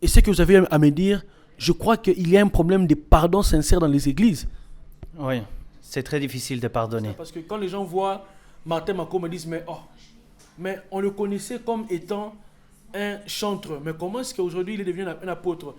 Et ce que vous avez à me dire, je crois qu'il y a un problème de pardon sincère dans les églises. Oui, c'est très difficile de pardonner. Parce que quand les gens voient Martin Makoma, ils disent mais on le connaissait comme étant un chanteur. Mais comment est-ce qu'aujourd'hui il est devenu un apôtre?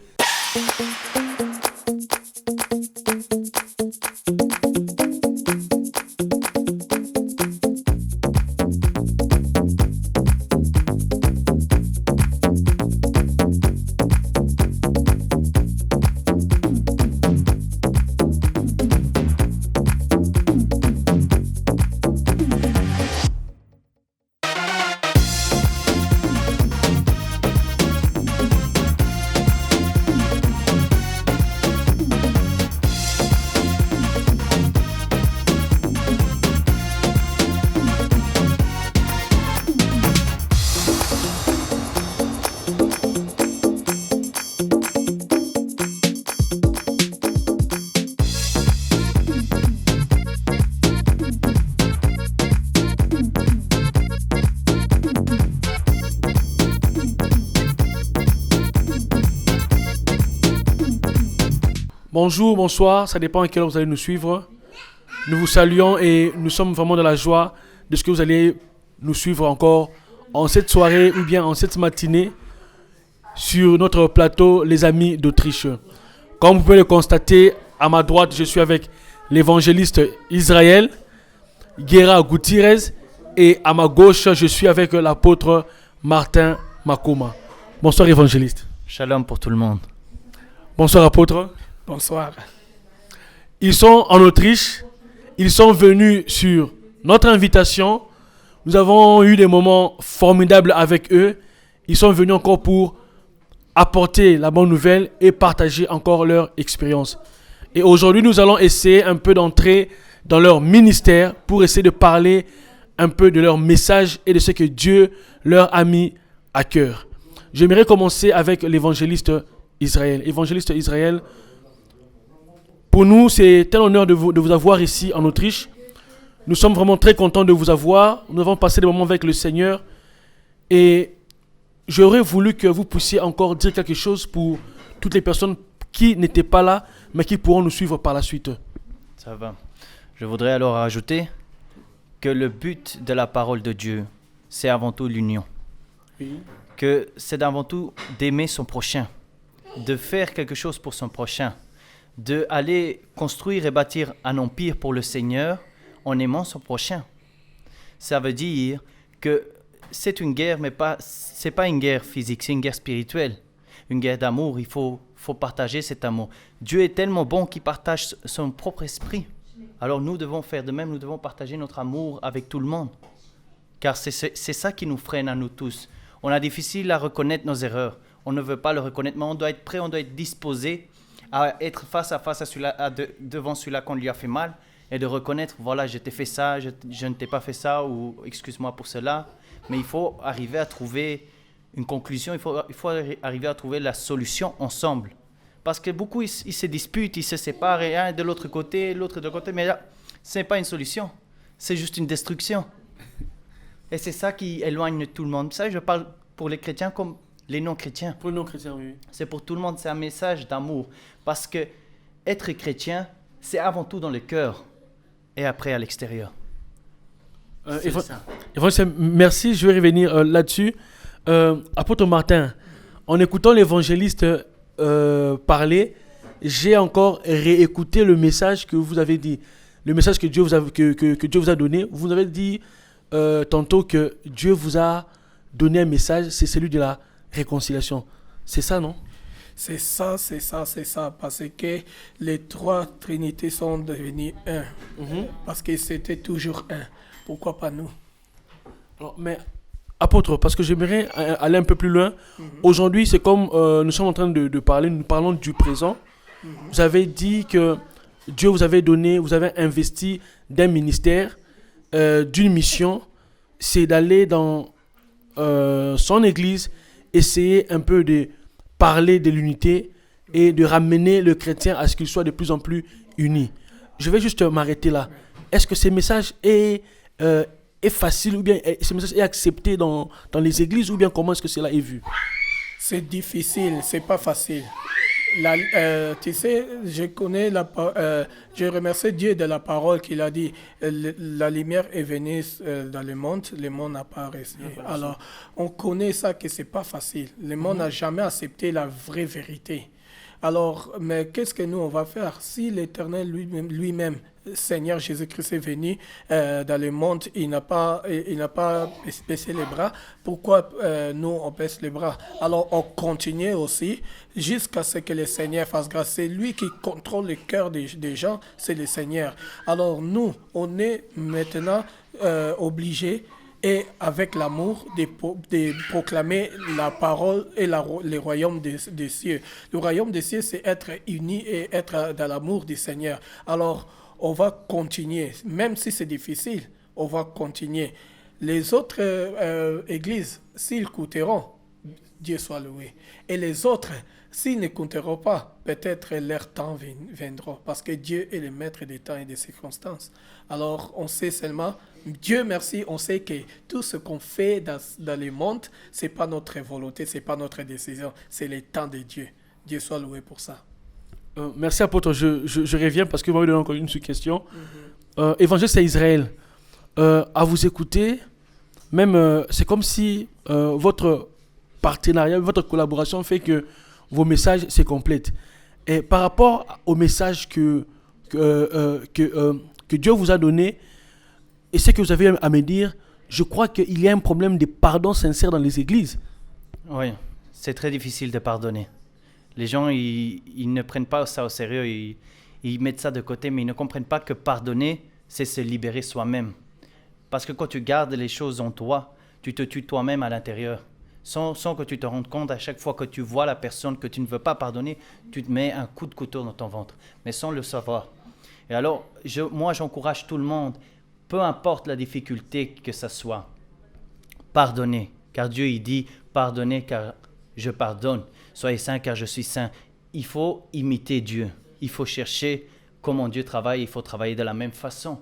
Bonjour, bonsoir, ça dépend à quelle heure vous allez nous suivre. Nous vous saluons et nous sommes vraiment dans la joie de ce que vous allez nous suivre encore en cette soirée ou bien en cette matinée sur notre plateau Les Amis d'Autriche. Comme vous pouvez le constater, à ma droite, je suis avec l'évangéliste Israël, Guerra Gutiérrez, et à ma gauche, je suis avec l'apôtre Martin Makoma. Bonsoir évangéliste. Shalom pour tout le monde. Bonsoir apôtre. Bonsoir. Ils sont en Autriche, ils sont venus sur notre invitation. Nous avons eu des moments formidables avec eux. Ils sont venus encore pour apporter la bonne nouvelle et partager encore leur expérience. Et aujourd'hui, nous allons essayer un peu d'entrer dans leur ministère pour essayer de parler un peu de leur message et de ce que Dieu leur a mis à cœur. J'aimerais commencer avec l'évangéliste Israël. Évangéliste Israël, pour nous, c'est un honneur de vous avoir ici en Autriche. Nous sommes vraiment très contents de vous avoir. Nous avons passé des moments avec le Seigneur. Et j'aurais voulu que vous puissiez encore dire quelque chose pour toutes les personnes qui n'étaient pas là, mais qui pourront nous suivre par la suite. Ça va. Je voudrais alors ajouter que le but de la parole de Dieu, c'est avant tout l'union. Oui. Que c'est avant tout d'aimer son prochain, de faire quelque chose pour son prochain, d'aller construire et bâtir un empire pour le Seigneur en aimant son prochain. Ça veut dire que c'est une guerre, mais c'est pas une guerre physique, c'est une guerre spirituelle. Une guerre d'amour, il faut partager cet amour. Dieu est tellement bon qu'il partage son propre esprit. Alors nous devons faire de même, nous devons partager notre amour avec tout le monde. Car c'est ça qui nous freine à nous tous. On a difficile à reconnaître nos erreurs. On ne veut pas le reconnaître, mais on doit être prêt, on doit être disposé à être face à face devant celui-là qu'on lui a fait mal et de reconnaître, voilà, je t'ai fait ça, je ne t'ai pas fait ça, ou excuse-moi pour cela. Mais il faut arriver à trouver une conclusion, il faut arriver à trouver la solution ensemble. Parce que beaucoup, ils se disputent, ils se séparent, et un de l'autre côté, l'autre de l'autre côté, mais là, ce n'est pas une solution, c'est juste une destruction. Et c'est ça qui éloigne tout le monde. Ça, je parle pour les chrétiens comme les non-chrétiens. Pour les non-chrétiens, oui. C'est pour tout le monde, c'est un message d'amour. Parce que être chrétien, c'est avant tout dans le cœur et après à l'extérieur. Merci, je vais revenir là-dessus. Apôtre Martin, en écoutant l'évangéliste parler, j'ai encore réécouté le message que vous avez dit, le message que Dieu vous a donné. Vous avez dit tantôt que Dieu vous a donné un message, c'est celui de la réconciliation. C'est ça, non? C'est ça, parce que les trois trinités sont devenues un. Parce que c'était toujours un. Pourquoi pas nous? Alors, mais, apôtre, parce que j'aimerais aller un peu plus loin. Aujourd'hui, c'est comme nous sommes en train de parler, nous parlons du présent. Vous avez dit que Dieu vous avait donné, vous avez investi d'un ministère, d'une mission, c'est d'aller dans son église, essayer un peu de parler de l'unité et de ramener le chrétien à ce qu'il soit de plus en plus uni. Je vais juste m'arrêter là. Est-ce que ce message est facile ou bien ce message est accepté dans les églises ou bien comment est-ce que cela est vu? C'est difficile, c'est pas facile. Tu sais, je remercie Dieu de la parole qu'il a dit. La lumière est venue dans le monde n'a pas resté. Alors, on connaît ça que c'est pas facile. Le monde n'a jamais accepté la vraie vérité. Alors, mais qu'est-ce que nous on va faire si l'Éternel lui-même, Seigneur Jésus-Christ est venu dans le monde, il n'a pas baissé les bras. Pourquoi nous on baisse les bras? Alors on continue aussi jusqu'à ce que le Seigneur fasse grâce. C'est lui qui contrôle le cœur des gens, c'est le Seigneur. Alors nous, on est maintenant obligés et avec l'amour de proclamer la parole et le royaume des cieux. Le royaume des cieux, c'est être unis et être dans l'amour du Seigneur. Alors, on va continuer, même si c'est difficile, on va continuer. Les autres églises, s'ils coûteront, Dieu soit loué. Et les autres, s'ils ne compteront pas, peut-être leur temps viendra, parce que Dieu est le maître des temps et des circonstances. Alors, on sait seulement, Dieu merci, on sait que tout ce qu'on fait dans le monde, ce n'est pas notre volonté, ce n'est pas notre décision, c'est le temps de Dieu. Dieu soit loué pour ça. Merci apôtre, je reviens parce que vous m'avez donné encore une question. Évangéliste à Israël, à vous écouter, même c'est comme si votre partenariat, votre collaboration fait que vos messages se complètent. Et par rapport au message que Dieu vous a donné, et ce que vous avez à me dire, je crois qu'il y a un problème de pardon sincère dans les églises. Oui, c'est très difficile de pardonner. Les gens, ils ne prennent pas ça au sérieux, ils mettent ça de côté, mais ils ne comprennent pas que pardonner, c'est se libérer soi-même. Parce que quand tu gardes les choses en toi, tu te tues toi-même à l'intérieur. Sans que tu te rendes compte, à chaque fois que tu vois la personne que tu ne veux pas pardonner, tu te mets un coup de couteau dans ton ventre, mais sans le savoir. Et alors, moi, j'encourage tout le monde, peu importe la difficulté que ça soit, pardonnez, car Dieu, il dit, pardonnez car je pardonne. Soyez saints car je suis saint. Il faut imiter Dieu. Il faut chercher comment Dieu travaille. Il faut travailler de la même façon.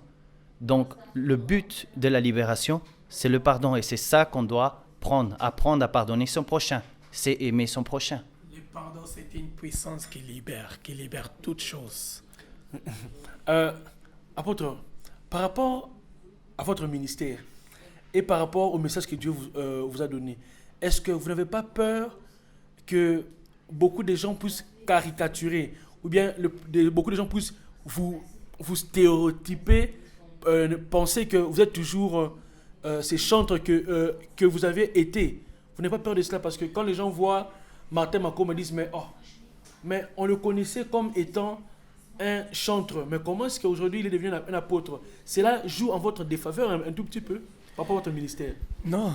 Donc, le but de la libération, c'est le pardon. Et c'est ça qu'on doit apprendre à pardonner son prochain. C'est aimer son prochain. Le pardon, c'est une puissance qui libère toutes choses. Apôtre, par rapport à votre ministère et par rapport au message que Dieu vous a donné, est-ce que vous n'avez pas peur que beaucoup de gens puissent caricaturer ou bien beaucoup de gens puissent vous stéréotyper, penser que vous êtes toujours ces chantres que vous avez été? Vous n'avez pas peur de cela? Parce que quand les gens voient Martin Makom, ils disent mais on le connaissait comme étant un chantre, mais comment est-ce qu'aujourd'hui il est devenu un apôtre? Cela joue en votre défaveur un tout petit peu par rapport à votre ministère? Non,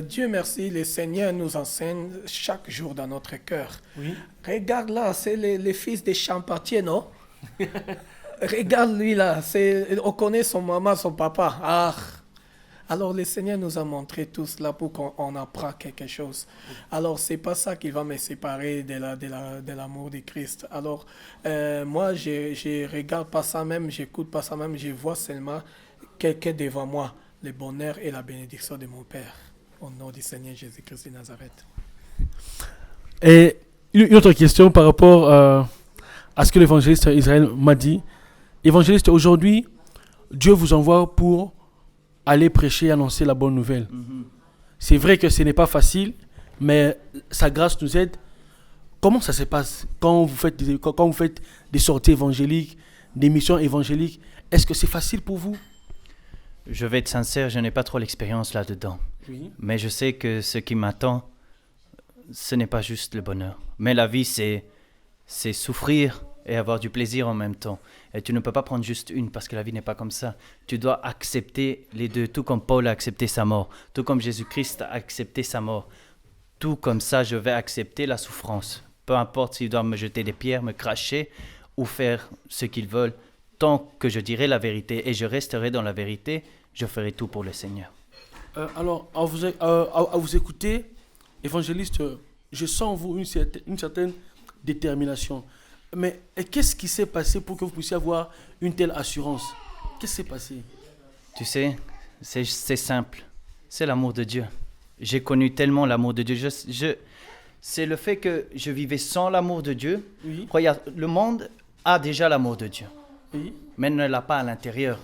Dieu merci, le Seigneur nous enseigne chaque jour dans notre cœur. Oui. Regarde là, c'est le fils de Champatier, non? Regarde lui là, on connaît son maman, son papa. Ah. Alors le Seigneur nous a montré tout cela pour qu'on apprenne quelque chose. Alors c'est pas ça qui va me séparer de l'amour de Christ. Alors moi je regarde pas ça même, j'écoute pas ça même, je vois seulement quelqu'un devant moi, le bonheur et la bénédiction de mon Père. Au nom du Seigneur Jésus-Christ de Nazareth. Et une autre question par rapport à ce que l'évangéliste Israël m'a dit. Évangéliste, aujourd'hui, Dieu vous envoie pour aller prêcher et annoncer la bonne nouvelle. Mm-hmm. C'est vrai que ce n'est pas facile, mais sa grâce nous aide. Comment ça se passe quand vous faites des sorties évangéliques, des missions évangéliques? Est-ce que c'est facile pour vous? Je vais être sincère, je n'ai pas trop l'expérience là-dedans. Oui. Mais je sais que ce qui m'attend, ce n'est pas juste le bonheur. Mais la vie, c'est souffrir et avoir du plaisir en même temps. Et tu ne peux pas prendre juste une parce que la vie n'est pas comme ça. Tu dois accepter les deux, tout comme Paul a accepté sa mort, tout comme Jésus-Christ a accepté sa mort. Tout comme ça, je vais accepter la souffrance. Peu importe s'ils doivent me jeter des pierres, me cracher ou faire ce qu'ils veulent. Tant que je dirai la vérité et je resterai dans la vérité, je ferai tout pour le Seigneur. Alors, à vous écouter, évangéliste, je sens en vous une certaine détermination. Mais qu'est-ce qui s'est passé pour que vous puissiez avoir une telle assurance? Qu'est-ce qui s'est passé? Tu sais, c'est simple. C'est l'amour de Dieu. J'ai connu tellement l'amour de Dieu. c'est le fait que je vivais sans l'amour de Dieu. Oui. Regarde, le monde a déjà l'amour de Dieu, Oui. mais ne l'a pas à l'intérieur.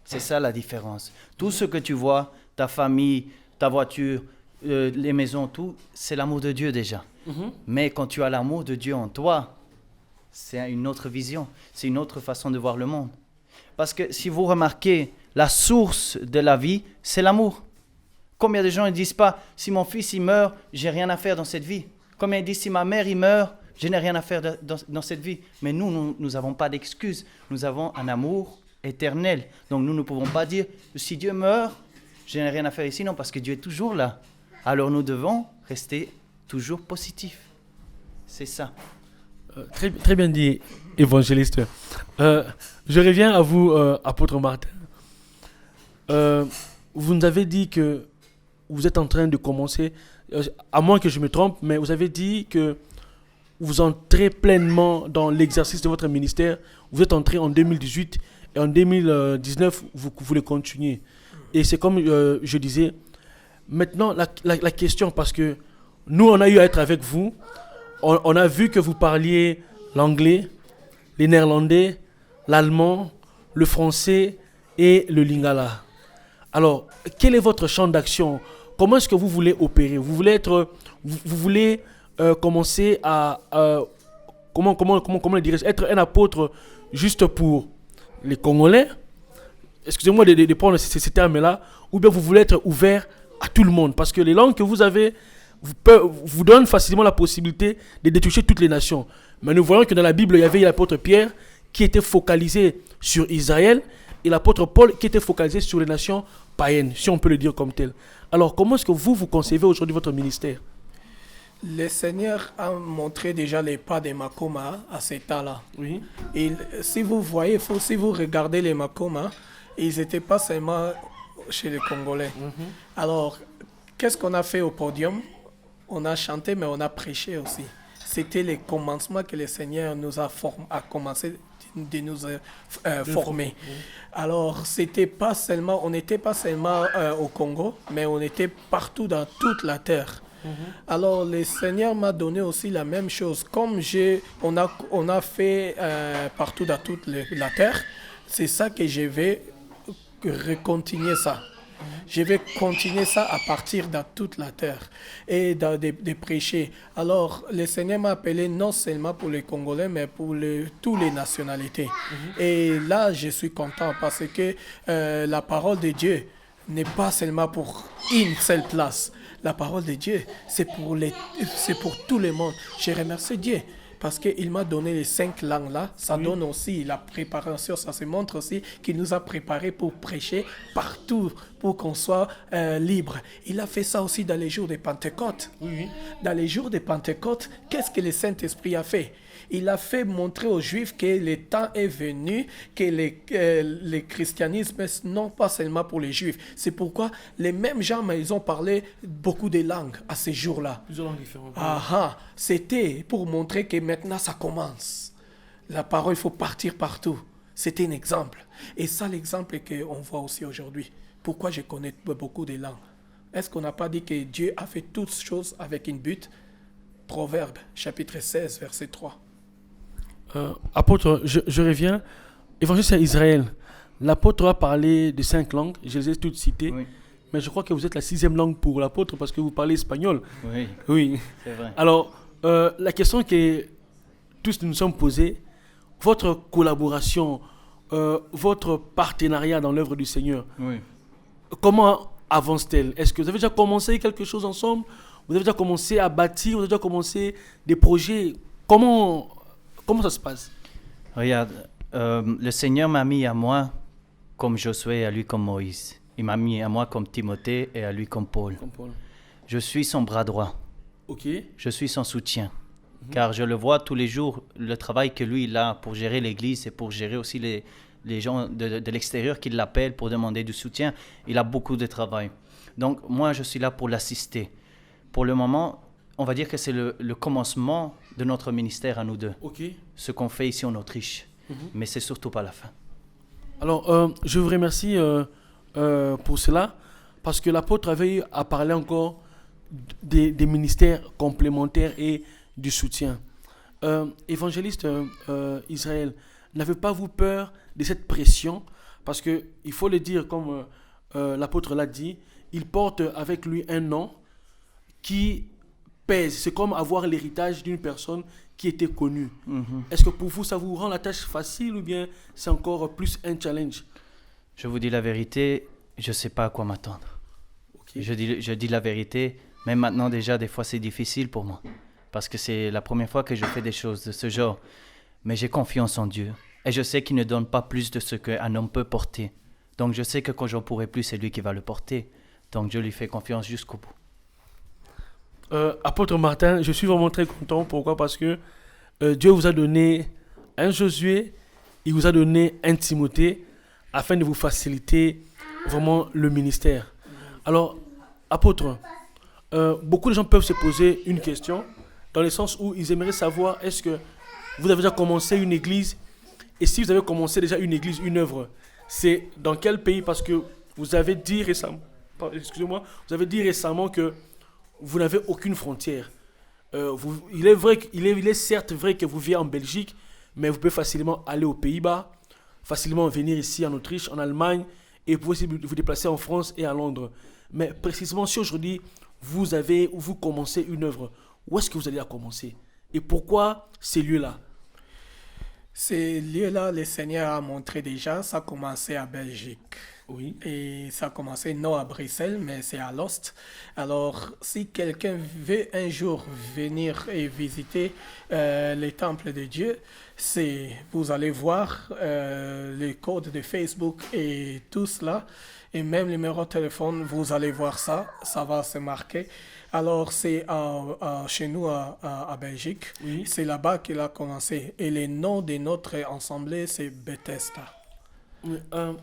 C'est ça la différence. Tout ce que tu vois, ta famille, ta voiture, les maisons, tout, c'est l'amour de Dieu déjà. Mais quand tu as l'amour de Dieu en toi, c'est une autre vision, c'est une autre façon de voir le monde. Parce que si vous remarquez, la source de la vie, c'est l'amour. Combien de gens ne disent pas, si mon fils il meurt, j'ai rien à faire dans cette vie. Combien ils disent, si ma mère il meurt, je n'ai rien à faire dans cette vie. Mais nous n'avons pas d'excuses. Nous avons un amour éternel. Donc nous ne pouvons pas dire, si Dieu meurt, je n'ai rien à faire ici. Non, parce que Dieu est toujours là. Alors nous devons rester toujours positifs. C'est ça. Très, très bien dit, évangéliste. Je reviens à vous, apôtre Martin. Vous nous avez dit que vous êtes en train de commencer, à moins que je me trompe, mais vous avez dit que vous entrez pleinement dans l'exercice de votre ministère. Vous êtes entré en 2018 et en 2019, vous voulez continuer. Et c'est comme je disais, maintenant la question, parce que nous, on a eu à être avec vous. On a vu que vous parliez l'anglais, les néerlandais, l'allemand, le français et le lingala. Alors, quel est votre champ d'action? Comment est-ce que vous voulez opérer? Vous voulez commencer à comment le dirais-je, être un apôtre juste pour les Congolais? Excusez-moi de prendre ces termes-là. Ou bien vous voulez être ouvert à tout le monde? Parce que les langues que vous avez vous donnent facilement la possibilité de toucher toutes les nations. Mais nous voyons que dans la Bible, il y avait l'apôtre Pierre qui était focalisé sur Israël et l'apôtre Paul qui était focalisé sur les nations païennes, si on peut le dire comme tel. Alors, comment est-ce que vous concevez aujourd'hui votre ministère? Le Seigneur a montré déjà les pas des Makoma à cet temps-là. Oui. Et si vous voyez, si vous regardez les Makoma, ils n'étaient pas seulement chez les Congolais. Alors, qu'est-ce qu'on a fait au podium? On a chanté, mais on a prêché aussi. C'était le commencement que le Seigneur nous a commencé de nous former. Alors, c'était pas seulement, on n'était pas seulement au Congo, mais on était partout dans toute la terre. Alors, le Seigneur m'a donné aussi la même chose. Comme on a fait partout dans toute la terre, c'est ça que je vais continuer ça. Je vais continuer ça à partir de toute la terre et de prêcher. Alors, le Seigneur m'a appelé non seulement pour les Congolais, mais pour toutes les nationalités. Et là, je suis content parce que la parole de Dieu n'est pas seulement pour une seule place. La parole de Dieu, c'est pour tout le monde. Je remercie Dieu parce qu'il m'a donné les 5 langues-là. Ça donne aussi la préparation. Ça se montre aussi qu'il nous a préparés pour prêcher partout, pour qu'on soit libre. Il a fait ça aussi dans les jours de Pentecôte. Dans les jours de Pentecôte, qu'est-ce que le Saint-Esprit a fait? Il a fait montrer aux Juifs que le temps est venu, que le christianisme non pas seulement pour les Juifs. C'est pourquoi les mêmes gens, mais ils ont parlé beaucoup de langues à ces jours-là. Plusieurs langues différentes. C'était pour montrer que maintenant ça commence. La parole, il faut partir partout. C'était un exemple. Et ça, l'exemple qu'on voit aussi aujourd'hui. Pourquoi je connais beaucoup de langues? Est-ce qu'on n'a pas dit que Dieu a fait toutes choses avec une but? Proverbe, chapitre 16, verset 3. Apôtre, je reviens. Évangile à Israël. L'apôtre a parlé de 5 langues. Je les ai toutes citées. Oui. Mais je crois que vous êtes la 6e langue pour l'apôtre parce que vous parlez espagnol. Oui, Oui. c'est vrai. Alors, la question que tous nous sommes posés, votre collaboration, votre partenariat dans l'œuvre du Seigneur, Oui. comment avance-t-elle? Est-ce que vous avez déjà commencé quelque chose ensemble? Vous avez déjà commencé à bâtir? Vous avez déjà commencé des projets? Comment ça se passe? Regarde, le Seigneur m'a mis à moi comme Josué et à lui comme Moïse. Il m'a mis à moi comme Timothée et à lui comme Paul. Je suis son bras droit. Ok. Je suis son soutien. Car je le vois tous les jours, le travail que lui il a pour gérer l'église et pour gérer aussi les gens de l'extérieur qui l'appellent pour demander du soutien. Il a beaucoup de travail. Donc moi, je suis là pour l'assister. Pour le moment, on va dire que c'est le commencement de notre ministère à nous deux. Ok. Ce qu'on fait ici en Autriche. Mais c'est surtout pas la fin. Alors, je vous remercie pour cela, parce que l'apôtre avait eu à parler encore des ministères complémentaires et du soutien. Évangéliste Israël, n'avez pas vous peur de cette pression? Parce qu'il faut le dire, comme l'apôtre l'a dit, il porte avec lui un nom qui pèse. C'est comme avoir l'héritage d'une personne qui était connue. Est-ce que pour vous, ça vous rend la tâche facile ou bien c'est encore plus un challenge? Je vous dis la vérité, je ne sais pas à quoi m'attendre. Okay. Je dis la vérité, même maintenant déjà, des fois c'est difficile pour moi. Parce que c'est la première fois que je fais des choses de ce genre. Mais j'ai confiance en Dieu. Et je sais qu'il ne donne pas plus de ce qu'un homme peut porter. Donc je sais que quand j'en pourrai plus, c'est lui qui va le porter. Donc je lui fais confiance jusqu'au bout. Apôtre Martin, je suis vraiment très content. Pourquoi? Parce que Dieu vous a donné un Josué, il vous a donné un Timothée, afin de vous faciliter vraiment le ministère. Alors, apôtre, beaucoup de gens peuvent se poser une question, dans le sens où ils aimeraient savoir, est-ce que vous avez déjà commencé une église? Et si vous avez commencé déjà une église, une œuvre, c'est dans quel pays? Parce que vous avez dit récemment, vous avez dit récemment que vous n'avez aucune frontière. Il est certes vrai que vous vivez en Belgique, mais vous pouvez facilement aller aux Pays-Bas, facilement venir ici en Autriche, en Allemagne, et vous pouvez aussi vous déplacer en France et à Londres. Mais précisément, si aujourd'hui vous commencez une œuvre, où est-ce que vous allez la commencer? Et pourquoi ces lieux-là? Ces lieux-là, le Seigneur a montré déjà, ça a commencé à Belgique. Oui. Et ça a commencé non à Bruxelles, mais c'est à Lost. Alors, si quelqu'un veut un jour venir et visiter les temples de Dieu, vous allez voir les codes de Facebook et tout cela. Et même le numéro de téléphone, vous allez voir ça va se marquer. Alors, c'est chez nous à Belgique. Oui. C'est là-bas qu'il a commencé. Et le nom de notre assemblée, c'est Bethesda.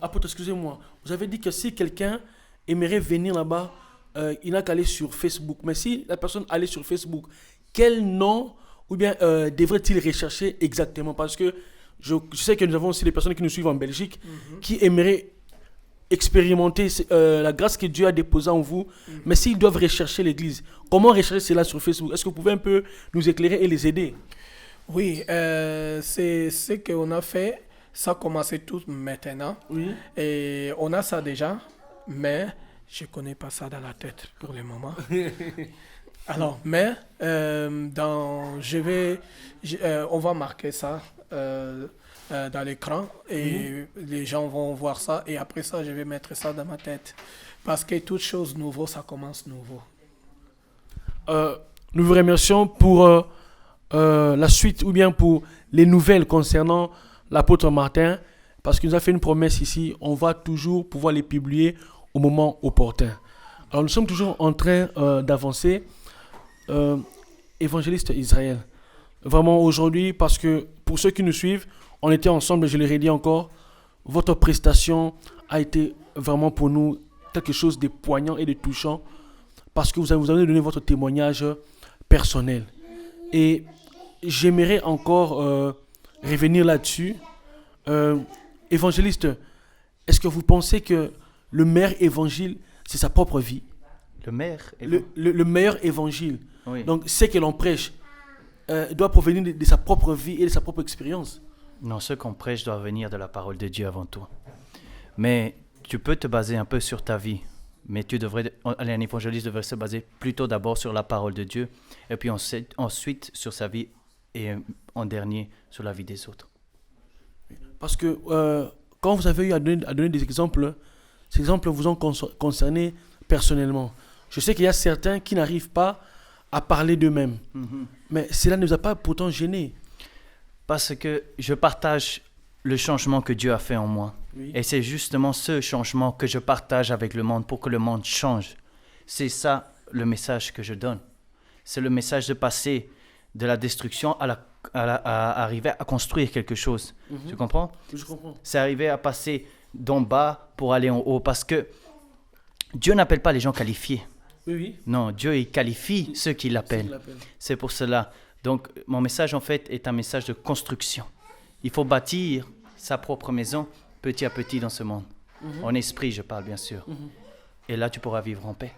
Apôtre, excusez-moi. Vous avez dit que si quelqu'un aimerait venir là-bas, il n'a qu'à aller sur Facebook. Mais si la personne allait sur Facebook, quel nom ou bien devrait-il rechercher exactement? Parce que je sais que nous avons aussi des personnes qui nous suivent en Belgique qui aimeraient expérimenter la grâce que Dieu a déposée en vous, mais s'ils doivent rechercher l'église, comment rechercher cela sur Facebook? Est-ce que vous pouvez un peu nous éclairer et les aider? Oui, c'est ce qu'on a fait. Ça a commencé tout maintenant. Oui. Et on a ça déjà, mais je ne connais pas ça dans la tête pour le moment. Alors, mais on va marquer ça dans l'écran et les gens vont voir ça. Et après ça, je vais mettre ça dans ma tête. Parce que toute chose nouvelle, ça commence nouveau. Nous vous remercions pour la suite ou bien pour les nouvelles concernant l'apôtre Martin, parce qu'il nous a fait une promesse ici, on va toujours pouvoir les publier au moment opportun. Alors nous sommes toujours en train d'avancer. Évangéliste Israël, vraiment aujourd'hui, parce que pour ceux qui nous suivent, on était ensemble, je le redis encore, votre prestation a été vraiment pour nous quelque chose de poignant et de touchant, parce que vous avez donné votre témoignage personnel. Et j'aimerais encore revenir là-dessus. Évangéliste, est-ce que vous pensez que le meilleur évangile, c'est sa propre vie? Le meilleur le meilleur évangile, oui. Donc ce que l'on prêche, doit provenir de sa propre vie et de sa propre expérience? Non, ce qu'on prêche doit venir de la parole de Dieu avant tout. Mais tu peux te baser un peu sur ta vie. Mais un évangéliste devrait se baser plutôt d'abord sur la parole de Dieu, et puis ensuite sur sa vie, et en dernier sur la vie des autres. Parce que quand vous avez eu à donner des exemples, ces exemples vous ont concerné personnellement. Je sais qu'il y a certains qui n'arrivent pas à parler d'eux-mêmes. Mais cela ne nous a pas pourtant gênés. Parce que je partage le changement que Dieu a fait en moi. Oui. Et c'est justement ce changement que je partage avec le monde pour que le monde change. C'est ça le message que je donne. C'est le message de passer de la destruction à arriver à construire quelque chose. Tu comprends? Je comprends. C'est arriver à passer d'en bas pour aller en haut. Parce que Dieu n'appelle pas les gens qualifiés. Oui. Non, Dieu il qualifie ceux qui l'appellent. C'est pour cela. Donc, mon message, en fait, est un message de construction. Il faut bâtir sa propre maison petit à petit dans ce monde. En esprit, je parle, bien sûr. Et là, tu pourras vivre en paix.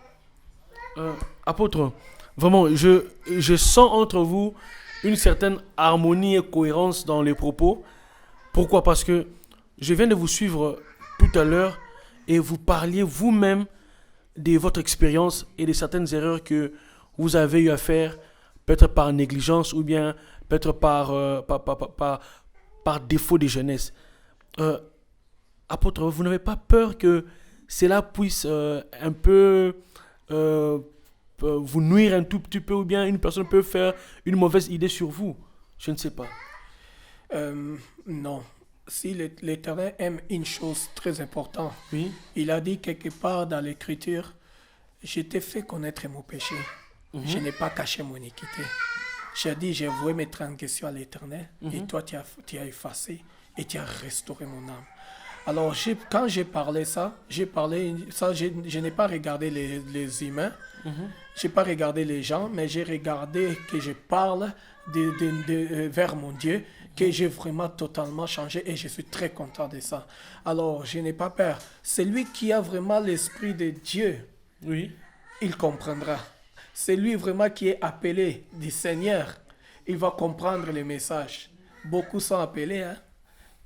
Apôtre, vraiment, je sens entre vous une certaine harmonie et cohérence dans les propos. Pourquoi? Parce que je viens de vous suivre tout à l'heure et vous parliez vous-même de votre expérience et de certaines erreurs que vous avez eu à faire, peut-être par négligence ou bien peut-être par défaut de jeunesse. Euh, Apôtre, vous n'avez pas peur que cela puisse un peu vous nuire un tout petit peu ou bien une personne peut faire une mauvaise idée sur vous? Je ne sais pas. Non. Si l'Éternel aime une chose très importante, Oui. il a dit quelque part dans l'Écriture, je t'ai fait connaître mon péché. Je n'ai pas caché mon iniquité. J'ai dit, j'ai voué mes transgressions à l'Éternel, et toi, tu as effacé et tu as restauré mon âme. Alors, quand j'ai parlé ça, je n'ai pas regardé les humains, je n'ai pas regardé les gens, mais j'ai regardé que je parle vers mon Dieu, que j'ai vraiment totalement changé et je suis très content de ça. Alors, je n'ai pas peur. Celui qui a vraiment l'Esprit de Dieu, Oui. il comprendra. C'est lui vraiment qui est appelé du Seigneur. Il va comprendre les messages. Beaucoup sont appelés, hein,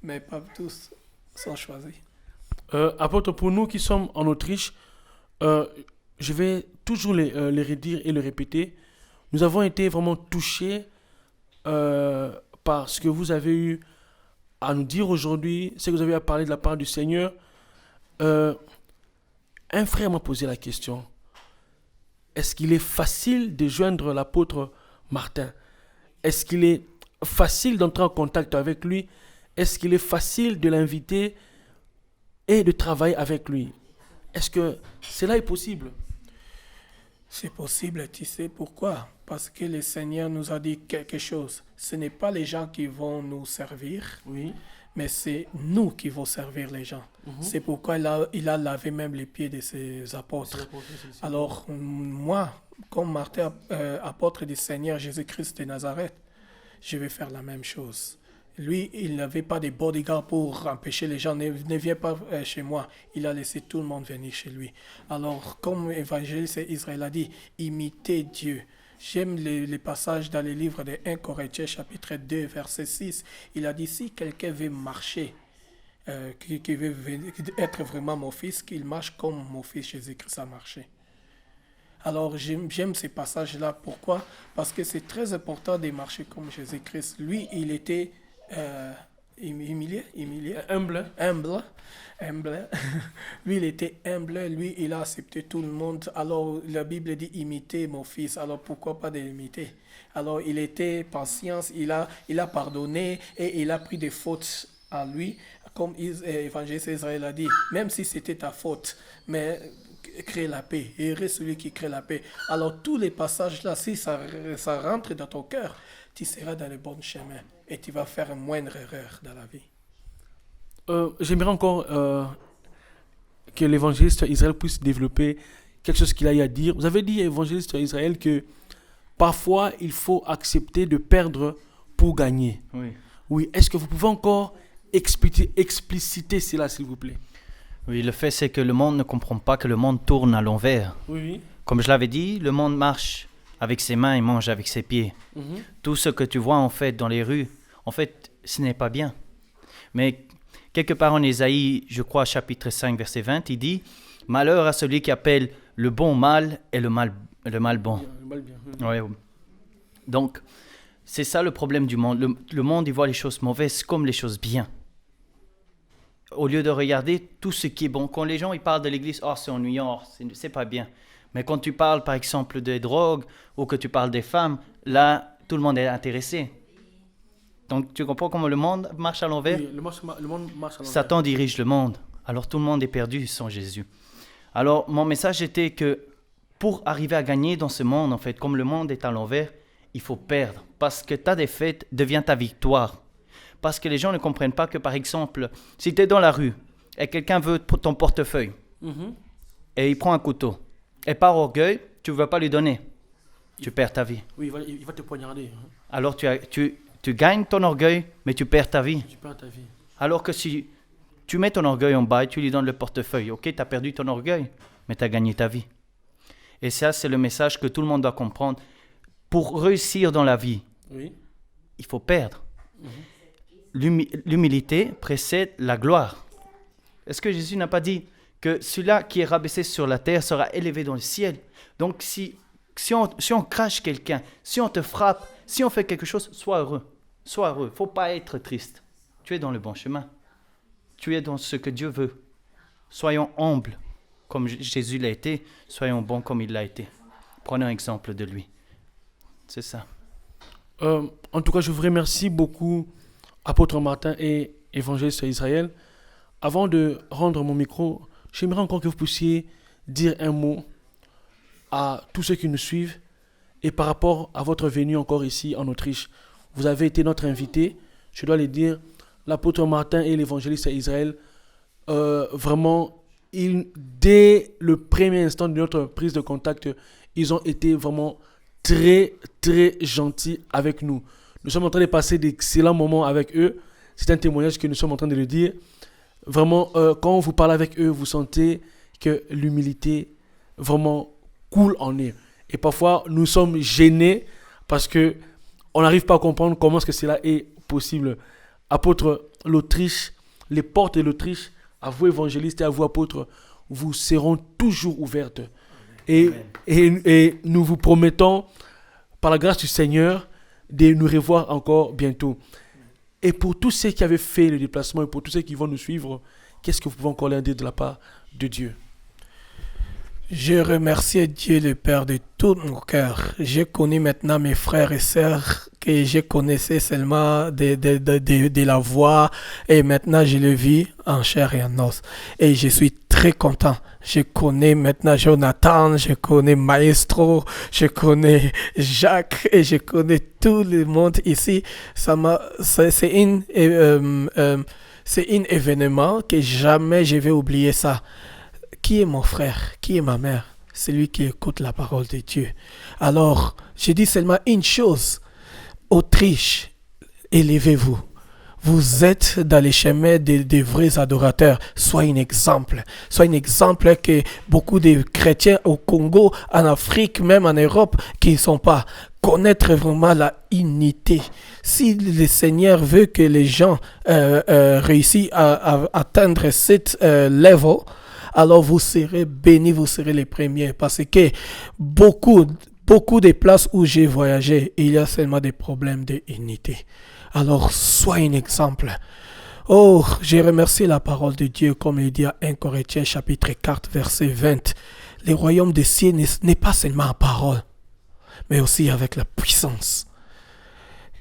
mais pas tous sont choisis. Apôtre, pour nous qui sommes en Autriche, je vais toujours les redire et le répéter. Nous avons été vraiment touchés par ce que vous avez eu à nous dire aujourd'hui, ce que vous avez à parler de la part du Seigneur. Un frère m'a posé la question. Est-ce qu'il est facile de joindre l'apôtre Martin? Est-ce qu'il est facile d'entrer en contact avec lui? Est-ce qu'il est facile de l'inviter et de travailler avec lui? Est-ce que cela est possible? C'est possible, tu sais pourquoi? Parce que le Seigneur nous a dit quelque chose. Ce n'est pas les gens qui vont nous servir, Oui. mais c'est nous qui vont servir les gens. C'est pourquoi il a lavé même les pieds de ses apôtres. Alors, moi, comme Martin, apôtre du Seigneur Jésus-Christ de Nazareth, je vais faire la même chose. Lui, il n'avait pas de bodyguard pour empêcher les gens, ne viens pas chez moi. Il a laissé tout le monde venir chez lui. Alors, comme évangéliste Israël a dit, imitez Dieu. J'aime les passages dans le livre de 1 Corinthiens, chapitre 2, verset 6. Il a dit, si quelqu'un veut marcher, qui veut être vraiment mon fils, qu'il marche comme mon fils Jésus-Christ a marché. Alors, j'aime ces passages-là. Pourquoi? Parce que c'est très important de marcher comme Jésus-Christ. Lui, il était humilié. Humble. Lui, il était humble. Lui, il a accepté tout le monde. Alors, la Bible dit imitez mon fils. Alors, pourquoi pas de l'imiter? Alors, il était patient. Il a pardonné et il a pris des fautes à lui. Comme évangéliste Israël a dit, même si c'était ta faute, mais crée la paix. Heureux celui qui crée la paix. Alors, tous les passages-là, si ça rentre dans ton cœur, tu seras dans le bon chemin et tu vas faire moindre erreur dans la vie. J'aimerais encore que l'évangéliste Israël puisse développer quelque chose qu'il a eu à dire. Vous avez dit, évangéliste Israël, que parfois il faut accepter de perdre pour gagner. Oui. Oui, est-ce que vous pouvez encore expliciter cela, s'il vous plaît? Oui, le fait c'est que le monde ne comprend pas que le monde tourne à l'envers. Oui. Comme je l'avais dit, le monde marche avec ses mains et mange avec ses pieds. Tout ce que tu vois en fait dans les rues, en fait, ce n'est pas bien. Mais quelque part en Ésaïe, je crois chapitre 5, verset 20, il dit « Malheur à celui qui appelle le bon mal et le mal bon. » Ouais. Donc, c'est ça le problème du monde. Le monde, il voit les choses mauvaises comme les choses bien. Au lieu de regarder tout ce qui est bon. Quand les gens ils parlent de l'église, oh, c'est ennuyant, c'est pas bien. Mais quand tu parles, par exemple, des drogues ou que tu parles des femmes, là, tout le monde est intéressé. Donc, tu comprends comment le monde marche à l'envers? Oui, le monde marche à l'envers. Satan dirige le monde. Alors, tout le monde est perdu sans Jésus. Alors, mon message était que pour arriver à gagner dans ce monde, en fait, comme le monde est à l'envers, il faut perdre. Parce que ta défaite devient ta victoire. Parce que les gens ne comprennent pas que, par exemple, si tu es dans la rue et quelqu'un veut ton portefeuille et il prend un couteau, et par orgueil, tu ne vas pas lui donner. Tu perds ta vie. Oui, il va te poignarder. Alors, tu gagnes ton orgueil, mais tu perds ta vie. Tu perds ta vie. Alors que si tu mets ton orgueil en bas et tu lui donnes le portefeuille, ok, tu as perdu ton orgueil, mais tu as gagné ta vie. Et ça, c'est le message que tout le monde doit comprendre. Pour réussir dans la vie, Oui. il faut perdre. L'humilité précède la gloire. Est-ce que Jésus n'a pas dit que celui-là qui est rabaissé sur la terre sera élevé dans le ciel? Donc, si on crache quelqu'un, si on te frappe, si on fait quelque chose, sois heureux. Sois heureux. Il ne faut pas être triste. Tu es dans le bon chemin. Tu es dans ce que Dieu veut. Soyons humbles comme Jésus l'a été. Soyons bons comme il l'a été. Prenons un exemple de lui. C'est ça. En tout cas, je vous remercie beaucoup, apôtre Martin et évangéliste Israël. Avant de rendre mon micro, j'aimerais encore que vous puissiez dire un mot à tous ceux qui nous suivent et par rapport à votre venue encore ici en Autriche. Vous avez été notre invité. Je dois le dire, l'apôtre Martin et l'évangéliste Israël, vraiment, dès le premier instant de notre prise de contact, ils ont été vraiment très, très gentils avec nous. Nous sommes en train de passer d'excellents moments avec eux. C'est un témoignage que nous sommes en train de le dire. Vraiment, quand vous parlez avec eux, vous sentez que l'humilité vraiment coule en eux. Et parfois, nous sommes gênés parce qu'on n'arrive pas à comprendre comment est-ce que cela est possible. Apôtre, l'Autriche, les portes de l'Autriche, à vous évangélistes et à vous apôtres, vous seront toujours ouvertes. Et nous vous promettons, par la grâce du Seigneur, de nous revoir encore bientôt. Et pour tous ceux qui avaient fait le déplacement et pour tous ceux qui vont nous suivre, qu'est-ce que vous pouvez encore leur dire de la part de Dieu? Je remercie Dieu le Père de tout mon cœur. Je connais maintenant mes frères et sœurs que je connaissais seulement de la voix et maintenant je le vis en chair et en os. Et je suis très content. Je connais maintenant Jonathan, je connais Maestro, je connais Jacques et je connais tout le monde ici. C'est un événement que jamais je vais oublier ça. Qui est mon frère? Qui est ma mère? Celui qui écoute la parole de Dieu. Alors, je dis seulement une chose. Autriche, élevez-vous. Vous êtes dans les chemins des vrais adorateurs. Soyez un exemple. Soyez un exemple que beaucoup de chrétiens au Congo, en Afrique, même en Europe, qui ne sont pas. Connaître vraiment la unité. Si le Seigneur veut que les gens réussissent à atteindre cette level, alors vous serez bénis, vous serez les premiers. Parce que beaucoup de places où j'ai voyagé, il y a seulement des problèmes d'unité. Alors, soyez un exemple. Oh, j'ai remercié la parole de Dieu, comme il dit à 1 Corinthiens chapitre 4, verset 20. Le royaume des cieux n'est pas seulement en parole, mais aussi avec la puissance.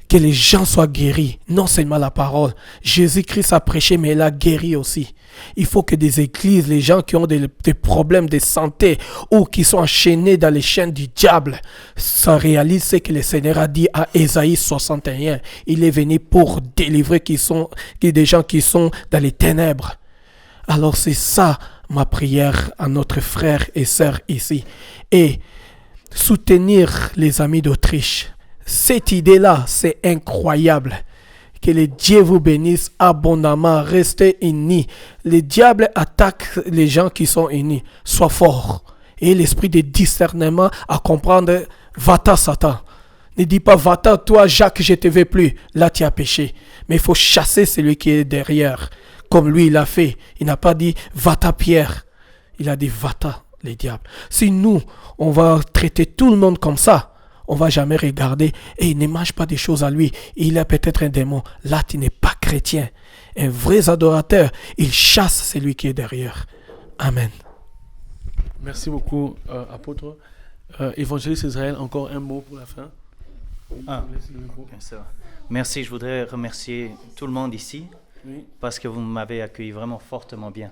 Que les gens soient guéris, non seulement la parole. Jésus-Christ a prêché, mais il a guéri aussi. Il faut que des églises, les gens qui ont des problèmes de santé ou qui sont enchaînés dans les chaînes du diable, ça réalise ce que le Seigneur a dit à Ésaïe 61. Il est venu pour délivrer des gens qui sont dans les ténèbres. Alors c'est ça ma prière à notre frère et sœur ici. Et soutenir les amis d'Autriche. Cette idée-là, c'est incroyable. Que le Dieu vous bénisse abondamment. Restez unis. Le diable attaque les gens qui sont unis. Sois fort. Et l'esprit de discernement à comprendre, va-t'en Satan. Ne dis pas, va-t'en toi Jacques, je ne te veux plus. Là, tu as péché. Mais il faut chasser celui qui est derrière. Comme lui, il a fait. Il n'a pas dit, va-t'en Pierre. Il a dit, va-t'en les diables. Si nous, on va traiter tout le monde comme ça, on ne va jamais regarder et il ne mange pas des choses à lui. Il a peut-être un démon. Là, tu n'es pas chrétien. Un vrai adorateur, il chasse celui qui est derrière. Amen. Merci beaucoup, apôtre. Évangéliste Israël, encore un mot pour la fin. Bien sûr. Merci, je voudrais remercier tout le monde ici parce que vous m'avez accueilli vraiment fortement bien.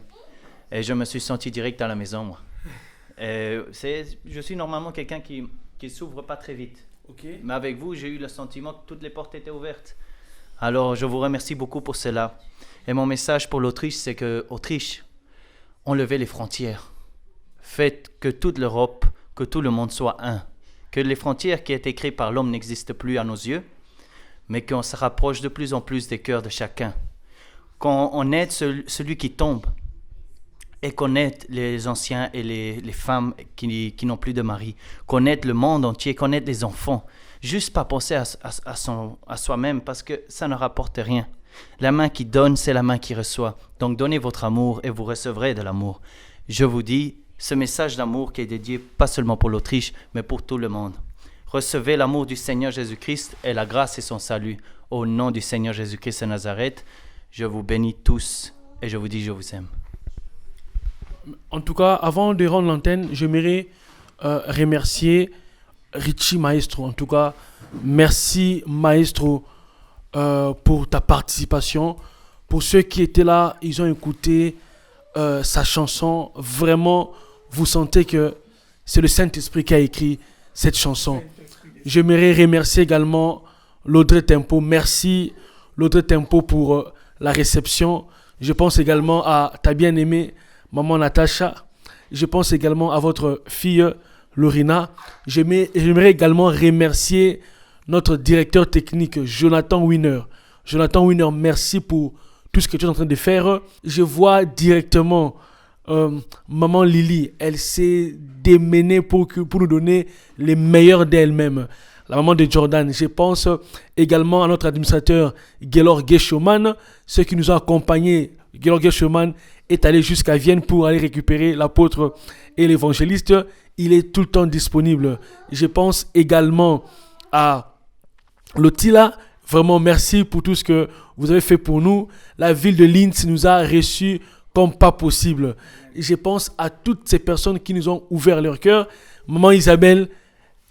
Et je me suis senti direct à la maison, moi. Je suis normalement quelqu'un qui ne s'ouvre pas très vite. Okay. Mais avec vous, j'ai eu le sentiment que toutes les portes étaient ouvertes. Alors, je vous remercie beaucoup pour cela. Et mon message pour l'Autriche, c'est que Autriche, enlevez les frontières. Faites que toute l'Europe, que tout le monde soit un. Que les frontières qui ont été créées par l'homme n'existent plus à nos yeux, mais qu'on se rapproche de plus en plus des cœurs de chacun. Qu'on aide celui qui tombe. et connaître les anciens et les femmes qui n'ont plus de mari, connaître le monde entier, connaître les enfants. Juste pas penser à soi-même parce que ça ne rapporte rien. La main qui donne, c'est la main qui reçoit. Donc donnez votre amour et vous recevrez de l'amour. Je vous dis, ce message d'amour qui est dédié pas seulement pour l'Autriche, mais pour tout le monde. Recevez l'amour du Seigneur Jésus-Christ et la grâce et son salut. Au nom du Seigneur Jésus-Christ de Nazareth, je vous bénis tous et je vous dis je vous aime. En tout cas, avant de rendre l'antenne, j'aimerais remercier Richie Maestro. En tout cas, merci Maestro pour ta participation. Pour ceux qui étaient là, ils ont écouté sa chanson. Vraiment, vous sentez que c'est le Saint-Esprit qui a écrit cette chanson. J'aimerais remercier également l'Audrey Tempo. Merci l'Audrey Tempo pour la réception. Je pense également à ta bien-aimée maman Natacha. Je pense également à votre fille Lorina. J'aimerais également remercier notre directeur technique Jonathan Wiener. Jonathan Wiener, merci pour tout ce que tu es en train de faire. Je vois directement maman Lily. Elle s'est démenée pour nous donner les meilleurs d'elle-même. La maman de Jordan. Je pense également à notre administrateur Gelor Geshoman, ceux qui nous ont accompagnés. Gelor Geshoman est allé jusqu'à Vienne pour aller récupérer l'apôtre et l'évangéliste. Il est tout le temps disponible. Je pense également à Lotila. Vraiment, merci pour tout ce que vous avez fait pour nous. La ville de Linz nous a reçus comme pas possible. Je pense à toutes ces personnes qui nous ont ouvert leur cœur. Maman Isabelle,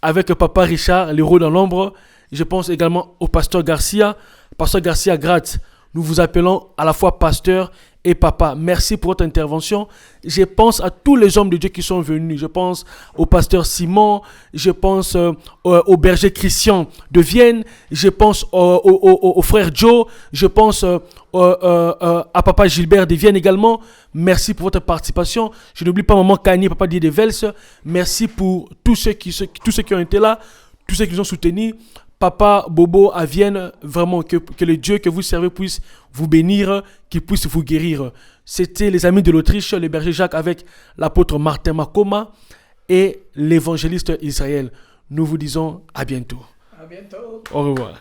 avec papa Richard, l'héros dans l'ombre. Je pense également au pasteur Garcia. Pasteur Garcia Gratz, nous vous appelons à la fois pasteur et papa. Merci pour votre intervention. Je pense à tous les hommes de Dieu qui sont venus. Je pense au pasteur Simon. Je pense au berger Christian de Vienne. Je pense au frère Joe. Je pense à papa Gilbert de Vienne également. Merci pour votre participation. Je n'oublie pas maman Kanye, papa Didier de Vels. Merci pour tous ceux qui ont été là, tous ceux qui nous ont soutenus. Papa Bobo à Vienne, vraiment que le Dieu que vous servez puisse vous bénir, qu'il puisse vous guérir. C'était les amis de l'Autriche, le berger Jacques avec l'apôtre Martin Makoma et l'évangéliste Israël. Nous vous disons à bientôt. À bientôt. Au revoir.